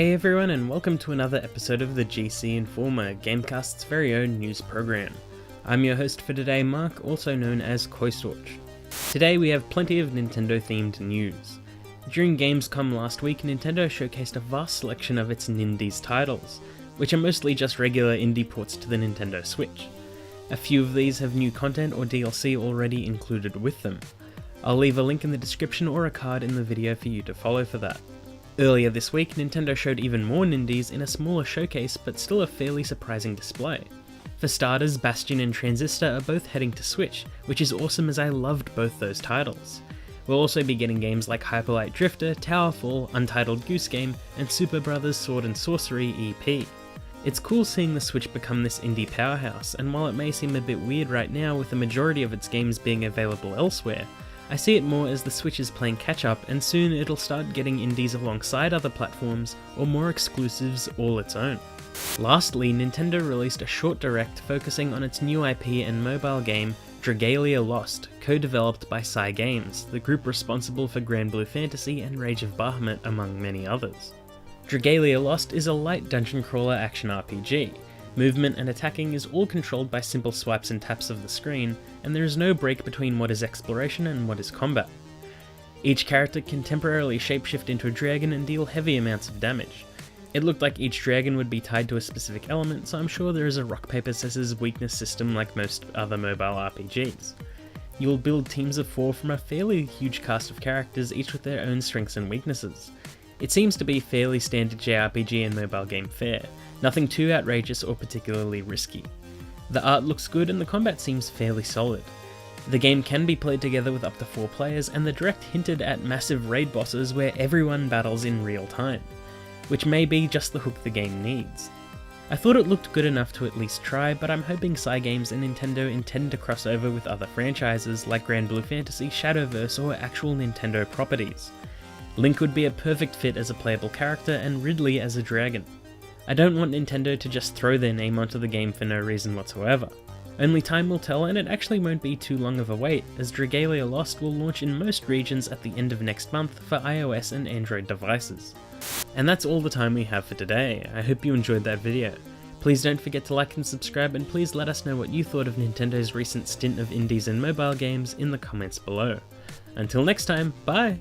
Hey everyone, and welcome to another episode of the GC Informer, GameCast's very own news program. I'm your host for today, Mark, also known as Koistorch. Today we have plenty of Nintendo themed news. During Gamescom last week, Nintendo showcased a vast selection of its Nindies titles, which are mostly just regular indie ports to the Nintendo Switch. A few of these have new content or DLC already included with them. I'll leave a link in the description or a card in the video for you to follow for that. Earlier this week, Nintendo showed even more Nindies in a smaller showcase, but still a fairly surprising display. For starters, Bastion and Transistor are both heading to Switch, which is awesome as I loved both those titles. We'll also be getting games like Hyper Light Drifter, Towerfall, Untitled Goose Game, and Super Brothers Sword and Sorcery EP. It's cool seeing the Switch become this indie powerhouse, and while it may seem a bit weird right now with the majority of its games being available elsewhere, I see it more as the Switch is playing catch up, and soon it'll start getting indies alongside other platforms or more exclusives all its own. Lastly, Nintendo released a short direct focusing on its new IP and mobile game Dragalia Lost, co-developed by Cygames, the group responsible for Grand Blue Fantasy and Rage of Bahamut among many others. Dragalia Lost is a light dungeon crawler action RPG. Movement and attacking is all controlled by simple swipes and taps of the screen, and there is no break between what is exploration and what is combat. Each character can temporarily shapeshift into a dragon and deal heavy amounts of damage. It looked like each dragon would be tied to a specific element, so I'm sure there is a rock paper scissors weakness system like most other mobile RPGs. You will build teams of 4 from a fairly huge cast of characters, each with their own strengths and weaknesses. It seems to be fairly standard JRPG and mobile game fare, nothing too outrageous or particularly risky. The art looks good and the combat seems fairly solid. The game can be played together with up to 4 players, and the direct hinted at massive raid bosses where everyone battles in real time, which may be just the hook the game needs. I thought it looked good enough to at least try, but I'm hoping Cygames and Nintendo intend to cross over with other franchises like Grand Blue Fantasy, Shadowverse, or actual Nintendo properties. Link would be a perfect fit as a playable character, and Ridley as a dragon. I don't want Nintendo to just throw their name onto the game for no reason whatsoever. Only time will tell, and it actually won't be too long of a wait, as Dragalia Lost will launch in most regions at the end of next month for iOS and Android devices. And that's all the time we have for today. I hope you enjoyed that video. Please don't forget to like and subscribe, and please let us know what you thought of Nintendo's recent stint of indies and mobile games in the comments below. Until next time, bye!